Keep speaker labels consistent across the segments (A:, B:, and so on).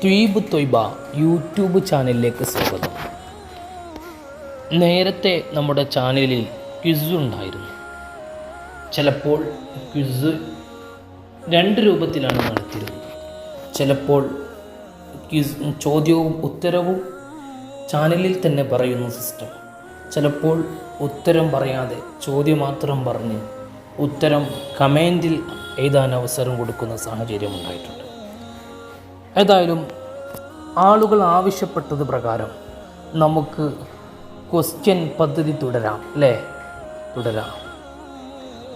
A: ദ്വീപ് ത്വയ്ബ യൂട്യൂബ് ചാനലിലേക്ക് സ്വാഗതം. നേരത്തെ നമ്മുടെ ചാനലിൽ ക്വിസ് ഉണ്ടായിരുന്നു. ചിലപ്പോൾ ക്വിസ് 2 രൂപത്തിലാണ് നടത്തിയിരുന്നത്. ചിലപ്പോൾ ചോദ്യവും ഉത്തരവും ചാനലിൽ തന്നെ പറയുന്ന സിസ്റ്റം, ചിലപ്പോൾ ഉത്തരം പറയാതെ ചോദ്യം മാത്രം പറഞ്ഞ് ഉത്തരം കമൻറ്റിൽ എഴുതാൻ അവസരം കൊടുക്കുന്ന സാഹചര്യം ഉണ്ടായിട്ടുണ്ട്. ഏതായാലും ആളുകൾ ആവശ്യപ്പെട്ടത് പ്രകാരം നമുക്ക് ക്വസ്റ്റ്യൻ പദ്ധതി തുടരാം.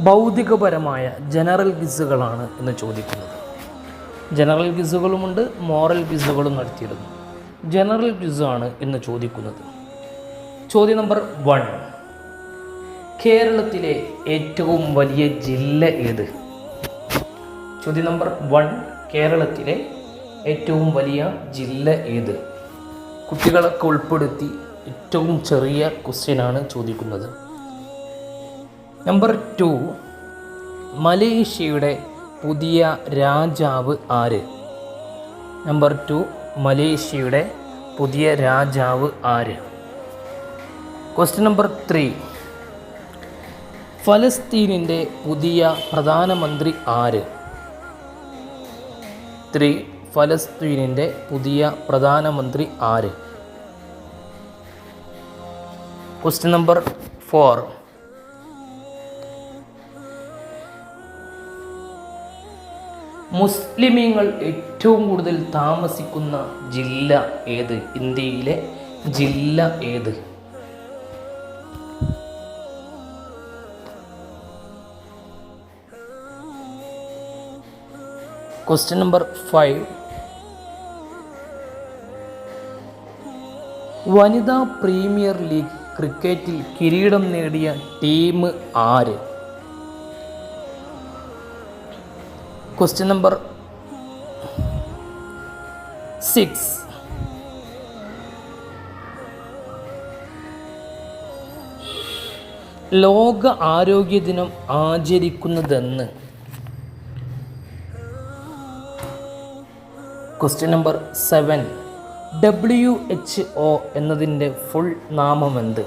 A: ഭൗതികപരമായ ജനറൽ ക്വിസുകളാണ് എന്ന് ചോദിക്കുന്നത്. ജനറൽ ക്വിസുകളുമുണ്ട്, മോറൽ ക്വിസുകളും നടത്തിയിരുന്നു. ജനറൽ ക്വിസാണ് എന്ന് ചോദിക്കുന്നത്. ചോദ്യം നമ്പർ 1, കേരളത്തിലെ ഏറ്റവും വലിയ ജില്ല ഏത്? ചോദ്യം നമ്പർ 1, കേരളത്തിലെ ഏറ്റവും വലിയ ജില്ല ഏത്? കുട്ടികളൊക്കെ ഉൾപ്പെടുത്തി ഏറ്റവും ചെറിയ ക്വസ്റ്റ്യനാണ് ചോദിക്കുന്നത്. നമ്പർ 2, മലേഷ്യയുടെ പുതിയ രാജാവ് ആര്? നമ്പർ 2, മലേഷ്യയുടെ പുതിയ രാജാവ് ആര്? ക്വസ്റ്റ്യൻ നമ്പർ 3, ഫലസ്തീനിൻ്റെ പുതിയ പ്രധാനമന്ത്രി ആര്? 3, ഫലസ്തീനിൻ്റെ പുതിയ പ്രധാനമന്ത്രി ആര്? ക്വസ്റ്റ്യൻ നമ്പർ 4, മുസ്ലിമീങ്ങൾ ഏറ്റവും കൂടുതൽ താമസിക്കുന്ന ജില്ല ഏത്? ഇന്ത്യയിലെ ജില്ല ഏത്? ക്വസ്റ്റ്യൻ നമ്പർ 5, വനിതാ പ്രീമിയർ ലീഗ് ക്രിക്കറ്റിൽ കിരീടം നേടിയ ടീം ആര്? ക്വസ്റ്റ്യൻ നമ്പർ 6, ലോക ആരോഗ്യ ദിനം ആചരിക്കുന്നതെന്ന്? ക്വസ്റ്റ്യൻ നമ്പർ 7, WHO എന്നതിൻ്റെ ഫുൾ നാമം എന്ത്?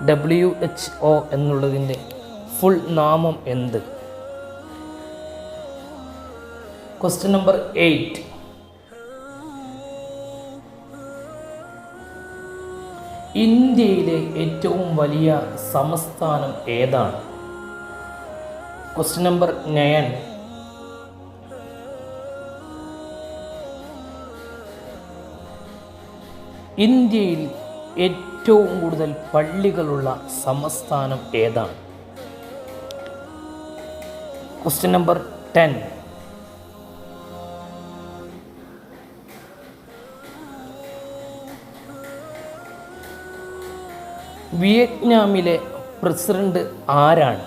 A: WHO എന്നുള്ളതിൻ്റെ ഫുൾ നാമം എന്ത്? ക്വസ്റ്റ്യൻ നമ്പർ 8, ഇന്ത്യയിലെ ഏറ്റവും വലിയ സംസ്ഥാനം ഏതാണ്? ക്വസ്റ്റ്യൻ നമ്പർ 9, ഇന്ത്യയിൽ ഏറ്റവും കൂടുതൽ പള്ളികളുള്ള സംസ്ഥാനം ഏതാണ്? ക്വസ്റ്റ്യൻ നമ്പർ 10, വിയറ്റ്നാമിലെ പ്രസിഡന്റ് ആരാണ്?